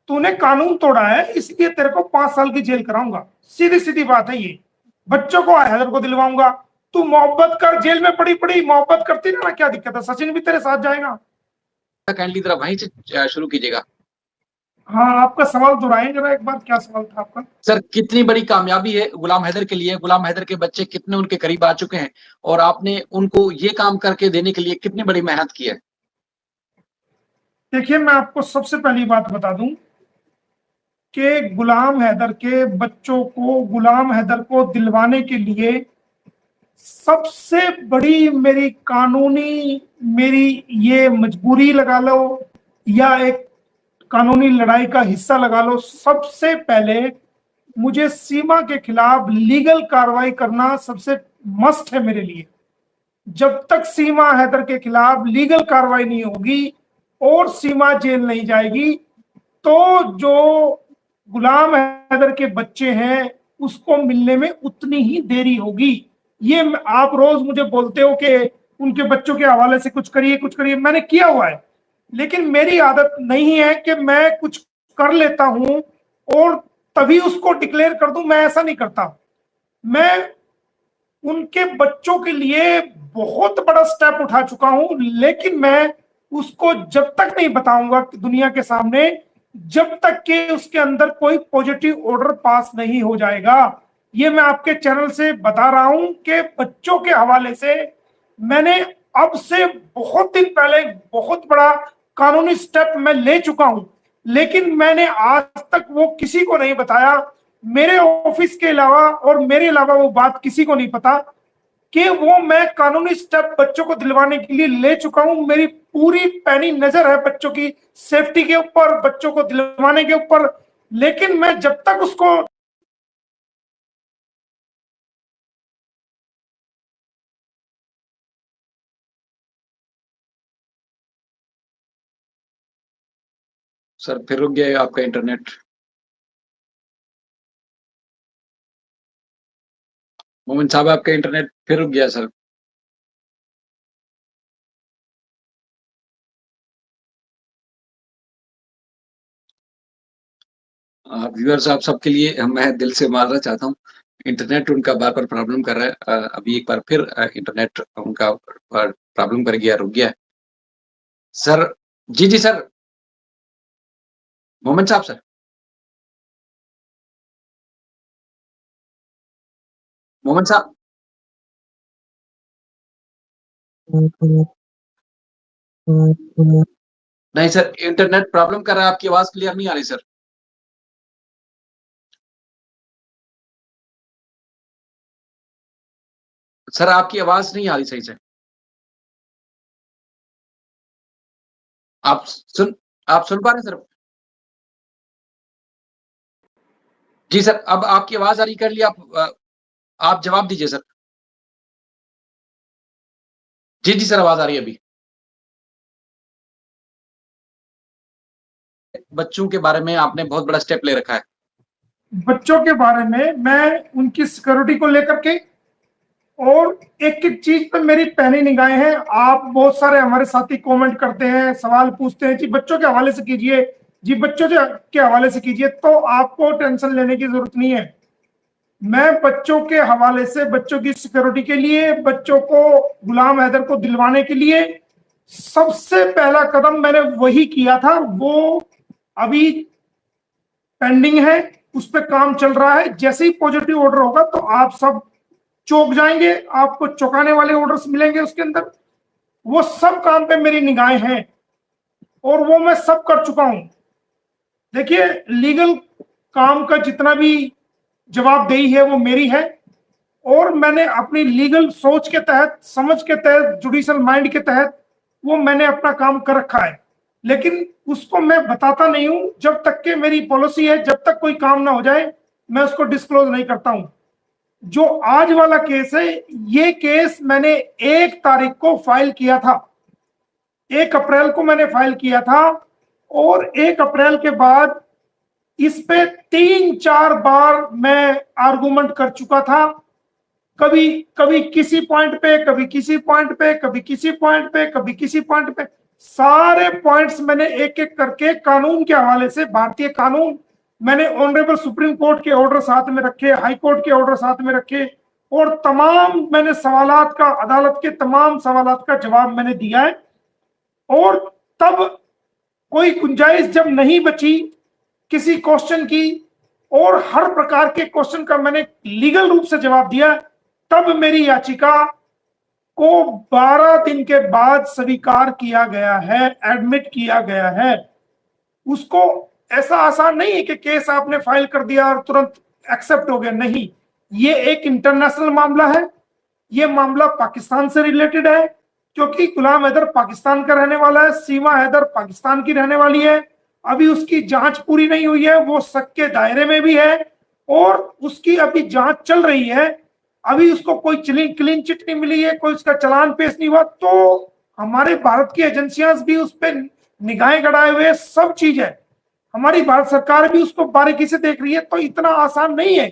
तूने कानून तोड़ा है, इसलिए तेरे को 5 साल की जेल कराऊंगा। सीधी सीधी बात है ये। बच्चों को हैदर को दिलवाऊंगा। तू मोहब्बत कर, जेल में पड़ी पड़ी मोहब्बत करती ना, क्या दिक्कत है? सचिन भी तेरे साथ जाएगा। काइंडली जरा वहीं से शुरू कीजिएगा। हाँ, आपका सवाल दोहराएं जरा एक बार, क्या सवाल था आपका? सर, कितनी बड़ी कामयाबी है गुलाम हैदर के लिए? गुलाम हैदर के बच्चे कितने उनके करीब आ चुके हैं और आपने उनको ये काम करके देने के लिए कितनी बड़ी मेहनत की है? देखिए, मैं आपको सबसे पहली बात बता दूं कि गुलाम हैदर के बच्चों को, गुलाम हैदर को दिलवाने के लिए सबसे बड़ी मेरी कानूनी, मेरी ये मजबूरी लगा लो या एक कानूनी लड़ाई का हिस्सा लगा लो, सबसे पहले मुझे सीमा के खिलाफ लीगल कार्रवाई करना सबसे मस्ट है मेरे लिए। जब तक सीमा हैदर के खिलाफ लीगल कार्रवाई नहीं होगी और सीमा जेल नहीं जाएगी, तो जो गुलाम हैदर के बच्चे हैं उसको मिलने में उतनी ही देरी होगी। ये आप रोज मुझे बोलते हो कि उनके बच्चों के हवाले से कुछ करिए कुछ करिए, मैंने किया हुआ है, लेकिन मेरी आदत नहीं है कि मैं कुछ कर लेता हूं और तभी उसको डिक्लेयर कर दूं। मैं ऐसा नहीं करता। मैं उनके बच्चों के लिए बहुत बड़ा स्टेप उठा चुका हूं, लेकिन मैं उसको जब तक नहीं बताऊंगा दुनिया के सामने, जब तक कि उसके अंदर कोई पॉजिटिव ऑर्डर पास नहीं हो जाएगा। ये मैं आपके चैनल से बता रहा हूं कि बच्चों के हवाले से मैंने अब से बहुत दिन पहले बहुत बड़ा कानूनी स्टेप मैं ले चुका हूं, लेकिन मैंने आज तक वो किसी को नहीं बताया। मेरे ऑफिस के अलावा और मेरे अलावा वो बात किसी को नहीं पता कि वो मैं कानूनी स्टेप बच्चों को दिलवाने के लिए ले चुका हूं। मेरी पूरी पैनी नजर है बच्चों की सेफ्टी के ऊपर, बच्चों को दिलवाने के ऊपर, लेकिन मैं जब तक उसको सर, फिर रुक गया आपका इंटरनेट। मोमिन साहब, आपका इंटरनेट फिर रुक गया सर। व्यूअर्स, आप सबके लिए मैं दिल से माजरा चाहता हूँ। इंटरनेट उनका बार बार प्रॉब्लम कर रहा है। अभी एक बार फिर इंटरनेट उनका प्रॉब्लम कर गया, रुक गया सर। जी जी सर, मोमिन साहब सर, मोमिन साहब। नहीं सर, इंटरनेट प्रॉब्लम कर रहा है, आपकी आवाज क्लियर नहीं आ रही सर। सर, आपकी आवाज नहीं आ रही सही से। आप सुन आप सुन पा रहे हैं सर? जी सर, अब आपकी आवाज आ रही, कर लिया आप जवाब दीजिए सर। जी जी सर, आवाज आ रही है अभी। बच्चों के बारे में आपने बहुत बड़ा स्टेप ले रखा है। बच्चों के बारे में मैं उनकी सिक्योरिटी को लेकर के, और एक एक चीज पे मेरी पैनी निगाहें हैं। आप बहुत सारे हमारे साथी कमेंट करते हैं, सवाल पूछते हैं, जी बच्चों के हवाले से कीजिए, जी बच्चों के हवाले से कीजिए, तो आपको टेंशन लेने की जरूरत नहीं है। मैं बच्चों के हवाले से, बच्चों की सिक्योरिटी के लिए, बच्चों को गुलाम हैदर को दिलवाने के लिए सबसे पहला कदम मैंने वही किया था। वो अभी पेंडिंग है, उस पर काम चल रहा है। जैसे ही पॉजिटिव ऑर्डर होगा तो आप सब चौंक जाएंगे, आपको चौंकाने वाले ऑर्डर्स मिलेंगे उसके अंदर। वो सब काम पे मेरी निगाहें हैं और वो मैं सब कर चुका हूं। देखिए, लीगल काम का जितना भी जवाबदेही है वो मेरी है, और मैंने अपनी लीगल सोच के तहत, समझ के तहत, जुडिशियल माइंड के तहत वो मैंने अपना काम कर रखा है। लेकिन उसको मैं बताता नहीं हूं, जब तक के मेरी पॉलिसी है, जब तक कोई काम ना हो जाए मैं उसको डिस्क्लोज नहीं करता हूं। जो आज वाला केस है, ये केस मैंने 1 तारीख को फाइल किया था, 1 अप्रैल को मैंने फाइल किया था, और 1 अप्रैल के बाद इस पे 3-4 बार मैं आर्गुमेंट कर चुका था। कभी कभी किसी पॉइंट पे, कभी किसी पॉइंट पे, कभी किसी पॉइंट पे, कभी किसी पॉइंट पे। सारे पॉइंट्स मैंने एक एक करके कानून के हवाले से, भारतीय कानून, मैंने ऑनरेबल सुप्रीम कोर्ट के ऑर्डर साथ में रखे, हाई कोर्ट के ऑर्डर साथ में रखे, और तमाम मैंने सवालात का, अदालत के तमाम सवालात का जवाब मैंने दिया है। और तब कोई गुंजाइश जब नहीं बची किसी क्वेश्चन की, और हर प्रकार के क्वेश्चन का मैंने लीगल रूप से जवाब दिया, तब मेरी याचिका को 12 दिन के बाद स्वीकार किया गया है, एडमिट किया गया है। उसको ऐसा आसान नहीं है कि केस आपने फाइल कर दिया और तुरंत एक्सेप्ट हो गया, नहीं। ये एक इंटरनेशनल मामला है, ये मामला पाकिस्तान से रिलेटेड है, क्योंकि गुलाम हैदर पाकिस्तान का रहने वाला है, सीमा हैदर पाकिस्तान की रहने वाली है। अभी उसकी जांच पूरी नहीं हुई है, वो शक के दायरे में भी है, और उसकी अभी जांच चल रही है। अभी उसको कोई क्लीन चिट नहीं मिली है, कोई उसका चालान पेश नहीं हुआ। तो हमारे भारत की एजेंसियां भी उस पर निगाहें गड़ाए हुए, सब चीज है, हमारी भारत सरकार भी उसको बारीकी से देख रही है। तो इतना आसान नहीं है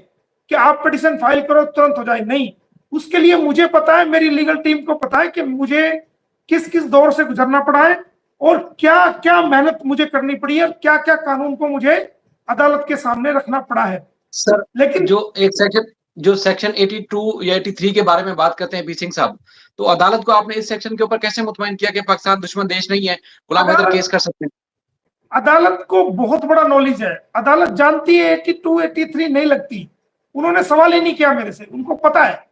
कि आप पिटीशन फाइल करो तुरंत हो जाए, नहीं। उसके लिए मुझे पता है, मेरी लीगल टीम को पता है कि मुझे किस किस दौर से गुजरना पड़ा है, और क्या क्या मेहनत मुझे करनी पड़ी है, और क्या क्या कानून को मुझे अदालत के सामने रखना पड़ा है। सर, लेकिन जो सेक्शन 82 या 83 के बारे में बात करते हैं पी सिंह साहब, तो अदालत को आपने इस सेक्शन के ऊपर कैसे मुतमईन किया कि पाकिस्तान दुश्मन देश नहीं है, गुलाम हैदर केस कर सकते हैं? अदालत को बहुत बड़ा नॉलेज है, अदालत जानती है 82 83 नहीं लगती। उन्होंने सवाल ही नहीं किया मेरे से, उनको पता है।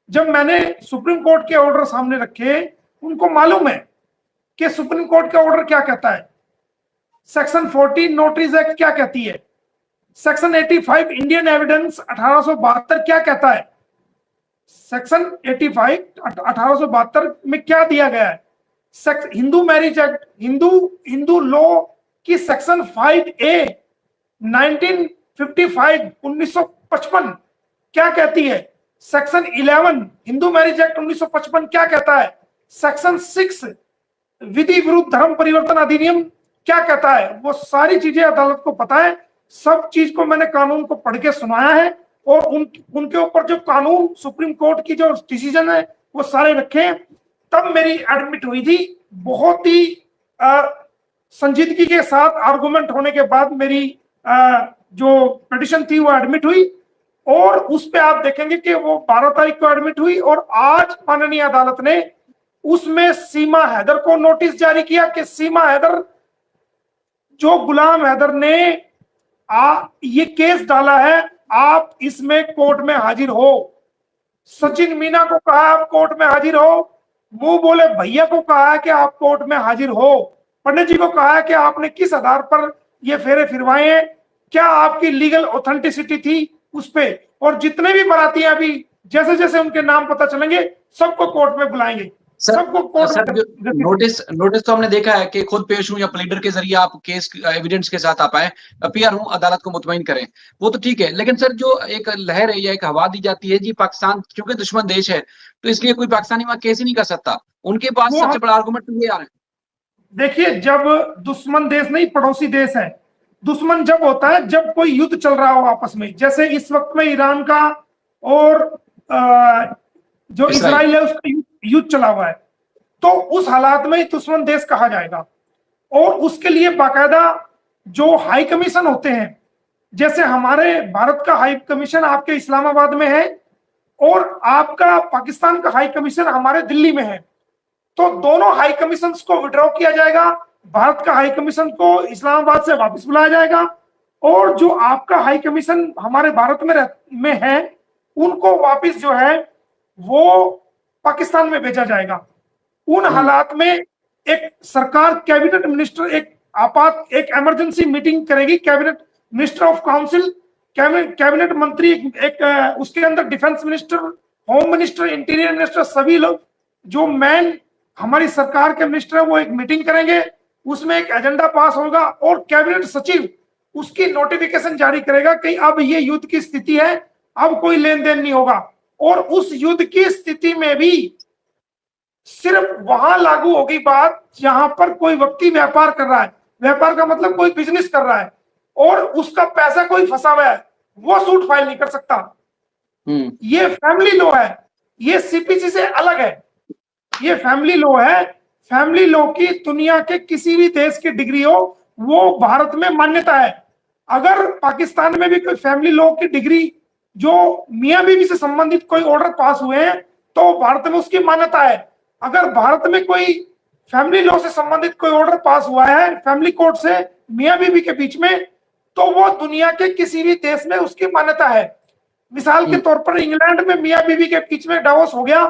जब मैंने सुप्रीम कोर्ट के ऑर्डर सामने रखे, उनको मालूम है कि सुप्रीम कोर्ट का ऑर्डर क्या कहता है, सेक्शन 14 नोटरीज एक्ट क्या कहती है, सेक्शन 85 इंडियन एविडेंस 1872 क्या कहता है, सेक्शन 85 1872 में क्या दिया गया है, Hindu marriage act, Hindu law की सेक्शन 5A 1955 1955 क्या कहती है, सेक्शन 11 हिंदू मैरिज एक्ट 1955 क्या कहता है, सेक्शन 6 विधि विरुद्ध धर्म परिवर्तन अधिनियम क्या कहता है। वो सारी चीजें अदालत को पता है, सब चीज को मैंने कानून को पढ़ के सुनाया है, और उनके ऊपर जो कानून सुप्रीम कोर्ट की जो डिसीजन है वो सारे रखे। तब मेरी एडमिट हुई थी, बहुत ही संजीदगी के साथ आर्गुमेंट होने के बाद मेरी जो पिटीशन थी वो एडमिट हुई, और उस पे आप देखेंगे कि वो 12 तारीख को एडमिट हुई, और आज माननीय अदालत ने उसमें सीमा हैदर को नोटिस जारी किया कि सीमा हैदर, जो गुलाम हैदर ने ये केस डाला है, आप इसमें कोर्ट में हाजिर हो। सचिन मीना को कहा आप कोर्ट में हाजिर हो, मुंह बोले भैया को कहा है कि आप कोर्ट में हाजिर हो, पंडित जी को कहा है कि आपने किस आधार पर ये फेरे फिरवाए हैं, क्या आपकी लीगल ऑथेंटिसिटी थी उस पे। और जितने भी बाराती हैं अभी जैसे जैसे उनके नाम पता चलेंगे सबको कोर्ट में बुलाएंगे, सबको कोर्ट में। नोटिस तो हमने देखा है कि खुद पेश हूं या प्लीडर के जरिए आप केस एविडेंस के साथ आप आए, अपीयर हूं, अदालत को मुतमईन करें, वो तो ठीक है। लेकिन सर, जो एक लहर है या एक हवा दी जाती है जी, पाकिस्तान क्योंकि दुश्मन देश है तो इसलिए कोई पाकिस्तानी वहां केस ही नहीं कर सकता, उनके पास सबसे बड़ा आर्गुमेंट तो ये आ रहा है। देखिए, जब दुश्मन देश नहीं पड़ोसी देश है, दुश्मन जब होता है जब कोई युद्ध चल रहा हो आपस में, जैसे इस वक्त में ईरान का और जो इजराइल है उसका युद्ध चला हुआ है, तो उस हालात में दुश्मन देश कहा जाएगा। और उसके लिए बाकायदा जो हाई कमीशन होते हैं, जैसे हमारे भारत का हाई कमीशन आपके इस्लामाबाद में है, और आपका पाकिस्तान का हाई कमीशन हमारे दिल्ली में है, तो दोनों हाई कमीशन को विड्रॉ किया जाएगा, भारत का हाई कमीशन को इस्लामाबाद से वापस बुलाया जाएगा, और जो आपका हाई कमीशन हमारे भारत में है उनको वापस जो है वो पाकिस्तान में भेजा जाएगा। उन हालात में एक सरकार, कैबिनेट मिनिस्टर एक इमरजेंसी मीटिंग करेगी, cabinet minister of council, cabinet मंत्री, एक उसके अंदर defence minister, home minister, interior minister, सभी लोग जो मैन हमारी सरकार के मिनिस्टर है वो एक मीटिंग करेंगे, उसमें एक एजेंडा पास होगा, और कैबिनेट सचिव उसकी नोटिफिकेशन जारी करेगा कि अब ये युद्ध की स्थिति है, अब कोई लेन देन नहीं होगा। और उस युद्ध की स्थिति में भी सिर्फ वहां लागू होगी बात जहां पर कोई व्यक्ति व्यापार कर रहा है, व्यापार का मतलब कोई बिजनेस कर रहा है, और उसका पैसा कोई फंसा हुआ है, वो सूट फाइल नहीं कर सकता। ये फैमिली लॉ है, ये सीपीसी से अलग है, ये फैमिली लॉ है। फैमिली लॉ की दुनिया के किसी भी देश की डिग्री हो, वो भारत में मान्यता है। अगर पाकिस्तान में भी कोई फैमिली लॉ की डिग्री जो मियां बीवी से संबंधित कोई ऑर्डर पास हुए हैं तो भारत में उसकी मान्यता है। अगर भारत में कोई फैमिली लॉ से संबंधित कोई ऑर्डर पास हुआ है फैमिली कोर्ट से मियां बीवी के बीच में, तो वो दुनिया के किसी भी देश में उसकी मान्यता है। मिसाल के तौर पर इंग्लैंड में मियां बीवी के बीच में डिवोर्स हो गया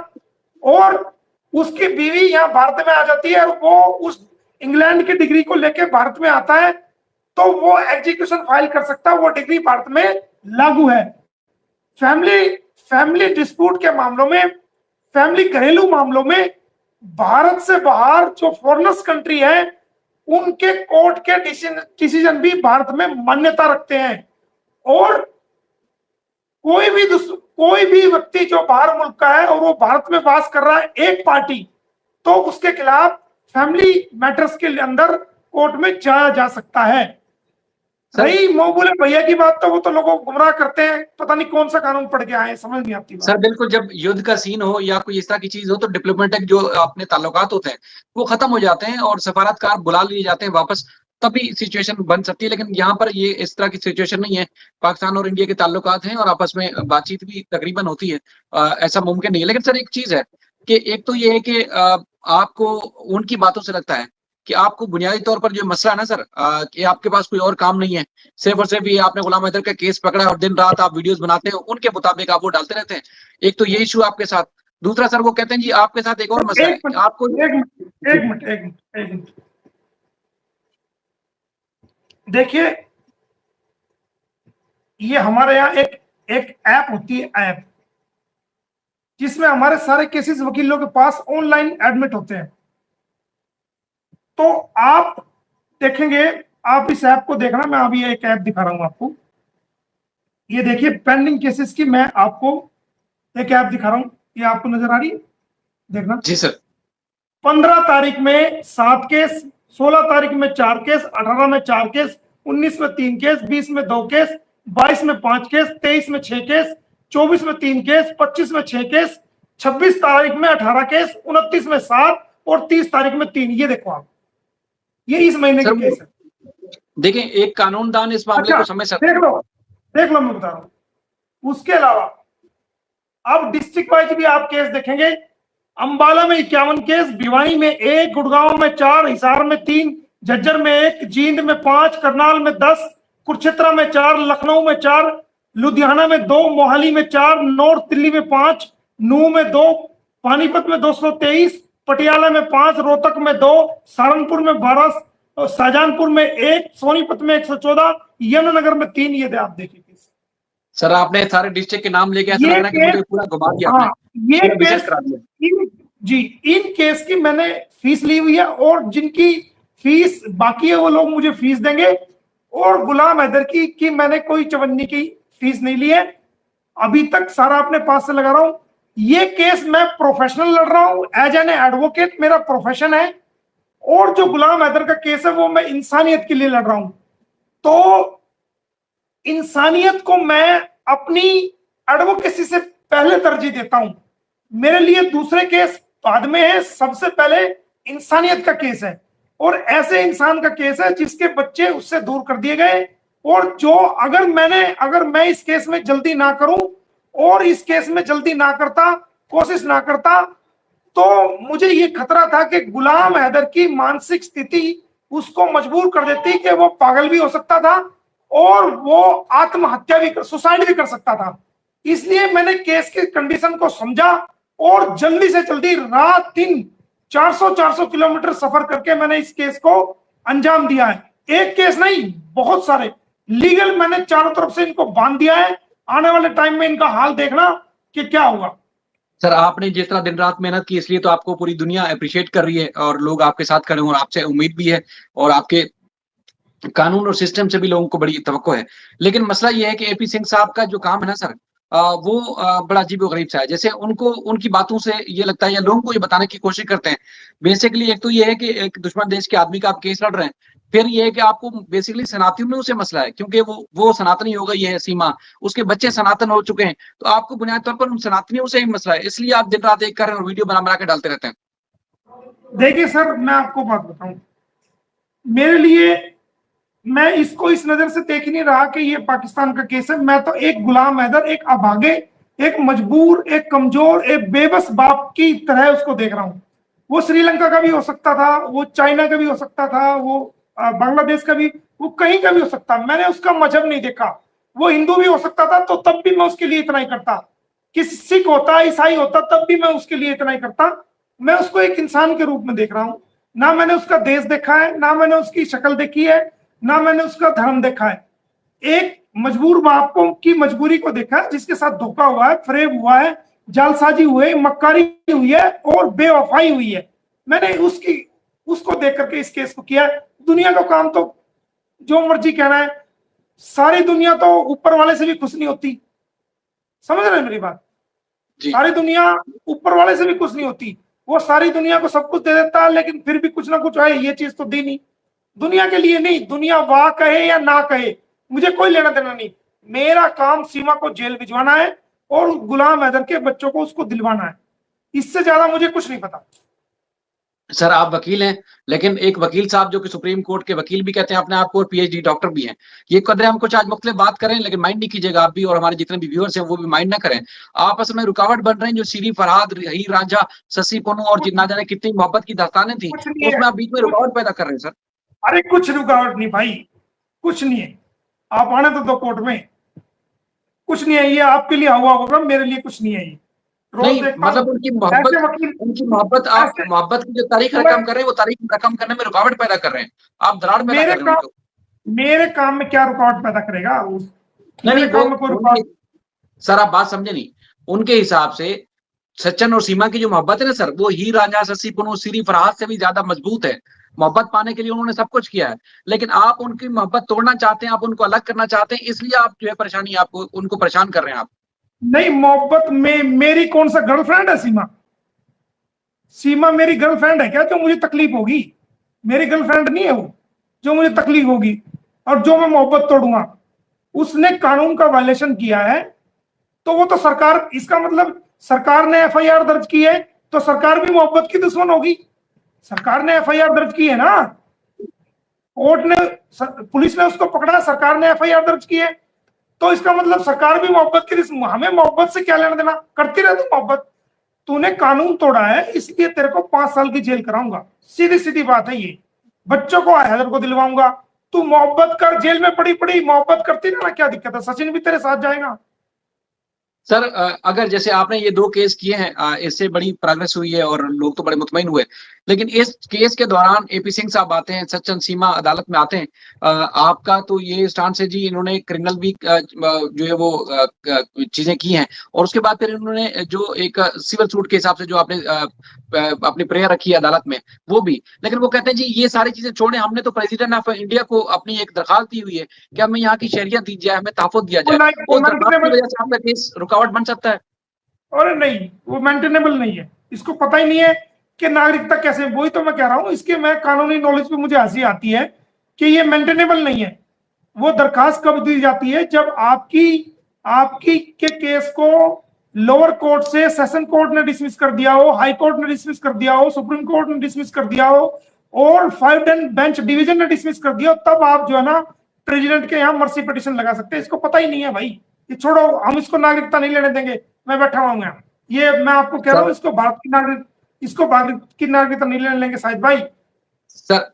और उसकी बीवी यहाँ भारत में आ जाती है और वो उस इंग्लैंड की डिग्री को लेकर भारत में आता है, तो वो एग्जीक्यूशन फाइल कर सकता है, वो डिग्री भारत में लागू है। फैमिली डिस्प्यूट के मामलों में, फैमिली घरेलू मामलों में भारत से बाहर जो फॉरेनर्स कंट्री है उनके कोर्ट के डिसीजन भी भारत में मान्यता रखते हैं। और कोई भी व्यक्ति जो बाहर मुल्क का है और वो भारत में वास कर रहा है एक पार्टी, तो उसके खिलाफ फैमिली मैटर्स के अंदर कोर्ट में जाया जा सकता है। सही मोह बोले भैया की बात, तो वो तो लोगों को गुमराह करते हैं, पता नहीं कौन सा कानून पढ़ के आए, समझ नहीं आती बात। सर बिल्कुल, जब युद्ध का सीन हो या कोई इस तरह की चीज हो तो डिप्लोमेटिक जो अपने ताल्लुकात होते हैं वो खत्म हो जाते हैं और सफारतकार बुला लिए जाते हैं वापस, तभी सिचुएशन बन सकती है। लेकिन यहाँ पर ये इस तरह की सिचुएशन नहीं है। पाकिस्तान और इंडिया के ताल्लुकात हैं और आपस में बातचीत भी तकरीबन होती है, ऐसा मुमकिन नहीं है। लेकिन सर एक चीज है कि एक तो ये है कि आपको उनकी बातों से लगता है कि आपको बुनियादी तौर पर जो मसला है ना सर, कि आपके पास कोई और काम नहीं है, सिर्फ और सिर्फ ये आपने गुलाम हैदर का केस पकड़ा है और दिन रात आप वीडियोस बनाते हो, उनके मुताबिक आप वो डालते रहते हैं। एक तो ये इशू आपके साथ। दूसरा सर वो कहते हैं जी आपके साथ एक और मसला है, आपको एक मिनट देखिए, ये हमारे यहाँ एक ऐप होती है, ऐप जिसमें हमारे सारे केसेस वकीलों के पास ऑनलाइन एडमिट होते हैं। तो आप देखेंगे, आप इस ऐप को देखना, मैं अभी एक ऐप दिखा रहा हूं आपको। ये देखिए पेंडिंग केसेस की मैं आपको एक ऐप दिखा रहा हूं, ये आपको नजर आ रही है, देखना। जी सर। 15 तारीख में 7 केस, 16 तारीख में 4 केस, 18 में 4 केस, 19 में 3 केस, 20 में 2 केस, 22 में 5 केस, 23 में 6 केस, 24 में 3 केस, 25 में 6 केस, 26 तारीख में 18 केस, 29 में 7 और 30 तारीख में 3। ये देखो आप, ये इस महीने के केस है। देखें, एक कानूनदान इस मामले को समझ सकते हैं। देख लो मैं बता रहा हूं। उसके अलावा अब डिस्ट्रिक्ट वाइज भी आप केस देखेंगे। अंबाला में 51 केस, भिवानी में 1, गुड़गांव में 4, हिसार में 3, झज्जर में 1, जींद में 5, करनाल में 10, कुरुक्षेत्र में 4, लखनऊ में 4, लुधियाना में 2, मोहाली में 4, नॉर्थ दिल्ली में 5, नूह में 2, पानीपत में 223, पटियाला में 5, रोहतक में 2, सहारनपुर में 12, शाहजहांपुर में 1, सोनीपत में 114, यमुनानगर में 3। ये आप देखिए सर, आपने सारे डिस्ट्रिक्ट के नाम लेके ऐसा लग रहा है कि मुझे पूरा घुमा दिया आपने। ये केस जी, इन केस की मैंने फीस ली हुई है और जिनकी फीस बाकी है वो लोग मुझे फीस देंगे। और गुलाम हैदर की मैंने कोई चवन्नी की फीस नहीं ली है, अभी तक सारा अपने पास से लगा रहा हूं। ये केस मैं प्रोफेशनल लड़ रहा हूं, एज एन एडवोकेट मेरा प्रोफेशन है। और जो गुलाम हैदर का केस है वो मैं इंसानियत के लिए लड़ रहा हूं। तो इंसानियत को मैं अपनी एडवोकेसी से पहले तरजीह देता हूं। मेरे लिए दूसरे केस बाद में है, सबसे पहले इंसानियत का केस है। और ऐसे इंसान का केस है जिसके बच्चे उससे दूर कर दिए गए। और जो अगर मैं इस केस में जल्दी ना करूं और इस केस में जल्दी ना करता, कोशिश ना करता, तो मुझे ये खतरा था कि गुलाम हैदर की मानसिक स्थिति उसको मजबूर कर देती कि वो पागल भी हो सकता था और वो आत्महत्या भी, सुसाइड भी कर सकता था। इसलिए मैंने केस की कंडीशन को समझा और जल्दी से जल्दी रात दिन 400 किलोमीटर सफर करके मैंने इस केस को अंजाम दिया है। एक केस नहीं, बहुत सारे लीगल मैंने चारों तरफ से इनको बांध दिया है। आने वाले टाइम में इनका हाल देखना कि क्या होगा। सर, आपने जिस तरह दिन रात मेहनत की इसलिए तो आपको पूरी दुनिया अप्रिशिएट कर रही है और लोग आपके साथ खड़े हैं और आपसे उम्मीद भी है और आपके कानून और सिस्टम से भी लोगों को बड़ी तवक्को है। लेकिन मसला ये है कि एपी सिंह साहब का जो काम है ना सर, वो बड़ा अजीब-ओ-गरीब सा है। जैसे उनको उनकी बातों से ये लगता है या लोगों को ये बताने की कोशिश करते हैं। बेसिकली एक तो ये है कि एक दुश्मन देश के आदमी का आप केस लड़ रहे हैं, फिर ये है कि आपको बेसिकली सनातनियों से मसला है क्योंकि वो सनातनी हो गई है सीमा, उसके बच्चे सनातन हो चुके हैं, तो आपको बुनियादी तौर पर उन सनातनियों से ही मसला है, इसलिए आप दिन रात एक कर रहे हैं और वीडियो बना के डालते रहते हैं। देखिए सर, मैं आपको बात बताऊं, मेरे लिए, मैं इसको इस नजर से देख नहीं रहा कि ये पाकिस्तान का केस है। मैं तो एक गुलाम हैदर, एक अभागे, एक मजबूर, एक कमजोर, एक बेबस बाप की तरह उसको देख रहा हूं। वो श्रीलंका का भी हो सकता था, वो चाइना का भी हो सकता था, वो बांग्लादेश का भी, वो कहीं का भी हो सकता। मैंने उसका मजहब नहीं देखा। वो हिंदू भी हो सकता था, तो तब भी मैं उसके लिए इतना ही करता। किसी सिख होता, ईसाई होता, तब भी मैं उसके लिए इतना ही करता। मैं उसको एक इंसान के रूप में देख रहा हूं। ना मैंने उसका देश देखा है, ना मैंने उसकी शक्ल देखी है, ना मैंने उसका धर्म देखा है। एक मजबूर बाप को की मजबूरी को देखा है, जिसके साथ धोखा हुआ है, फरेब हुआ है, जालसाजी हुई, मक्कारी हुई है और बेवफाई हुई है। मैंने उसको देख करके इस केस को किया है। दुनिया का काम तो जो मर्जी कहना है, सारी दुनिया तो ऊपर वाले से भी खुश नहीं होती। समझ रहे हैं मेरी बात? जी सारी दुनिया ऊपर वाले से भी खुश नहीं होती। वो सारी दुनिया को सब कुछ दे देता है, लेकिन फिर भी कुछ ना कुछ है, ये चीज तो दी नहीं। दुनिया के लिए नहीं, दुनिया वाह कहे या ना कहे, मुझे कोई लेना देना नहीं। मेरा काम सीमा को जेल भिजवाना है और गुलाम हैदर के बच्चों को उसको दिलवाना है। इससे ज्यादा मुझे कुछ नहीं पता। सर, आप वकील हैं, लेकिन एक वकील साहब जो कि सुप्रीम कोर्ट के वकील भी कहते हैं अपने आप को और पीएचडी डॉक्टर भी हैं। ये कदर हम कुछ आज मुख्तलिफ बात करें, लेकिन माइंड नहीं कीजिएगा आप भी, और हमारे जितने भी व्यूअर्स हैं वो भी माइंड ना करें। आप असल में रुकावट बन रहे हैं। जो सीरी फरहाद, हीर रांझा, शशि पुनू और ना जाने कितनी मोहब्बत की दास्तानें थी, कुछ नहीं है, उसमें आप बीच में रुकावट पैदा कर रहे हैं सर। अरे कुछ रुकावट नहीं भाई, कुछ नहीं है। आप आने तो दो कोर्ट में। कुछ नहीं है, ये आपके लिए हुआ होगा, मेरे लिए कुछ नहीं है। ये रोज नहीं, देखता हूँ मतलब ऐसे वकील, उनकी मोहब्बत, आप ऐसे। मोहब्बत की जो तारीख तो मैं, रकम कर रहे हैं, वो तारीख रकम करने में रुकावट पैदा कर रहे हैं। आप दरार पैदा मेरे कर रहे हैं काम उनको। मेरे काम में क्या रुकावट पैदा करेगा? नहीं मेरे नहीं, वो काम में कोई उनके, रुकावट। सर आप बात समझे नहीं। उनके हिसाब से सचिन और सीमा की जो मोहब्बत है ना सर, वो हीर रांझा, शशि पुनू, सीरी फरहाद से भी ज्यादा मजबूत है। मोहब्बत पाने के लिए उन्होंने सब कुछ किया है, लेकिन आप उनकी मोहब्बत तोड़ना चाहते हैं, आप उनको अलग करना चाहते हैं, इसलिए आप जो है परेशानी, आपको उनको परेशान कर रहे हैं आप। नहीं, मोहब्बत में मेरी कौन सा गर्लफ्रेंड है सीमा? सीमा मेरी गर्लफ्रेंड है क्या जो मुझे तकलीफ होगी? मेरी गर्लफ्रेंड नहीं है वो, जो मुझे तकलीफ होगी और जो मैं मोहब्बत तोड़ूंगा। उसने कानून का वायलेशन किया है, तो वो तो सरकार, इसका मतलब सरकार ने एफआईआर दर्ज की है, तो सरकार भी मोहब्बत की दुश्मन होगी। सरकार ने एफआईआर दर्ज की है ना, कोर्ट ने, पुलिस ने उसको पकड़ा, सरकार ने एफआईआर दर्ज की है, तो इसका मतलब सरकार भी मोहब्बत की दुश्मन। हमें मोहब्बत से क्या लेना देना, करती रहे तू मोहब्बत। तूने कानून तोड़ा है, इसलिए तेरे को 5 साल की जेल कराऊंगा। सीधी सीधी बात है ये। बच्चों को हैदर को दिलवाऊंगा। तू मोहब्बत कर, जेल में पड़ी पड़ी मोहब्बत करती रहना, क्या दिक्कत है? सचिन भी तेरे साथ जाएगा। सर, अगर जैसे आपने ये 2 केस किए हैं, इससे बड़ी प्रोग्रेस हुई है और लोग तो बड़े मुतमईन हुए, लेकिन इस केस के दौरान एपी सिंह साहब आते हैं, सचिन सीमा अदालत में आते हैं। आपका तो ये स्टांस है जी, इन्होंने क्रिमिनल भी जो है वो चीजें की हैं, और उसके बाद फिर इन्होंने जो एक सिविल सूट के हिसाब से जो आपने अपनी प्रेयर रखी है अदालत में, वो भी। लेकिन वो कहते हैं जी ये सारी चीजें छोड़ें, हमने तो प्रेसिडेंट ऑफ इंडिया को अपनी एक दरखास्त दी हुई है कि हमें यहाँ की शहरियत दी जाए, हमें तहफ़्फ़ुज़ दिया वो जाए। वो उस दरखास्त की मेंटेनेबल, वजह से आपका केस रुकावट बन सकता है। और नहीं, वो मेंटेनेबल नहीं है। इसको पता ही नहीं है कि नागरिकता कैसे, वही तो मैं कह रहा हूं। इसके मैं कानूनी नॉलेज पे मुझे हंसी आती है कि ये मेंटेनेबल नहीं है। वो दरखास्त कब दी जाती है? जब आपकी आपकी के केस को लोअर कोर्ट से सेशन कोर्ट ने डिसमिस कर दिया हो, हाई कोर्ट ने डिसमिस कर दिया हो, सुप्रीम कोर्ट ने डिसमिस कर दिया हो, और 5 बेंच डिवीजन ने डिसमिस कर दिया हो, तब आप जो है ना प्रेसिडेंट के यहाँ मर्सी पिटिशन लगा सकते हैं। इसको पता ही नहीं है भाई। ये छोड़ो, हम इसको नागरिकता नहीं लेने देंगे। मैं बैठा हुआ हूँ, ये मैं आपको कह रहा हूँ, सर इसको भारत की नागरिकता नहीं लेने लेंगे शायद भाई। सर,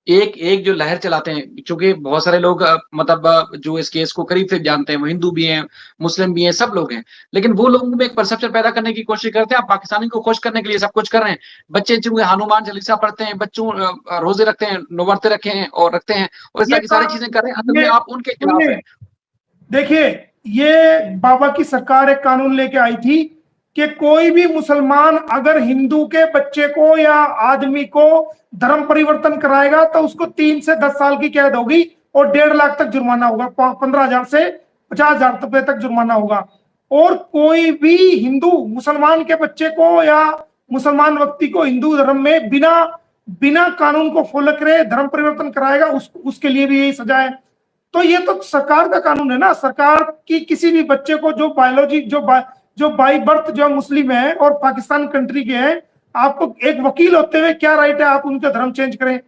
एक एक जो लहर चलाते हैं, चूंकि बहुत सारे लोग मतलब जो इस केस को करीब से जानते हैं, वो हिंदू भी हैं, मुस्लिम भी हैं, सब लोग हैं, लेकिन वो लोगों में एक परसेप्शन पैदा करने की कोशिश करते हैं। आप पाकिस्तानी को खुश करने के लिए सब कुछ कर रहे हैं। बच्चे चूंकि हनुमान चालीसा पढ़ते हैं, बच्चों रोजे रखते हैं, नौवर्ते रखे हैं और रखते हैं, और इस तरह ये की सारी काम, चीजें कर रहे हैं, असल में ये आप उनके खिलाफ सुनिए, हैं। देखिए, ये बाबा की सरकार एक कानून लेके आई थी कि कोई भी मुसलमान अगर हिंदू के बच्चे को या आदमी को धर्म परिवर्तन कराएगा तो उसको 3 से 10 साल की कैद होगी और 1.5 लाख तक जुर्माना होगा, 15,000 से 50,000 रुपए तक जुर्माना होगा। और कोई भी हिंदू मुसलमान के बच्चे को या मुसलमान व्यक्ति को हिंदू धर्म में बिना बिना कानून को फॉलो करे धर्म परिवर्तन कराएगा, उसके लिए भी यही सजा है। तो ये तो सरकार का कानून है ना। सरकार की किसी भी बच्चे को जो बायोलॉजी जो बाई बर्थ जो मुस्लिम है और पाकिस्तान कंट्री के हैं, आपको एक वकील होते हुए क्या राइट है आप उनका धर्म चेंज करें?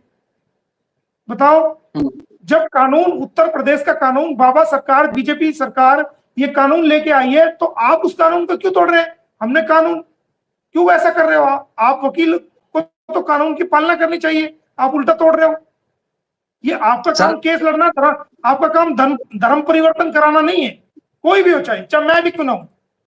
बताओ। जब कानून, उत्तर प्रदेश का कानून, बाबा सरकार, बीजेपी सरकार ये कानून लेके आई है, तो आप उस कानून को क्यों तोड़ रहे हैं? हमने कानून, क्यों ऐसा कर रहे हो आप वकील को तो कानून की पालना करनी चाहिए, आप उल्टा तोड़ रहे हो। ये आपका काम केस लड़ना, आपका काम धर्म परिवर्तन कराना नहीं है, कोई भी हो, चाहे मैं भी क्यों ना हूं।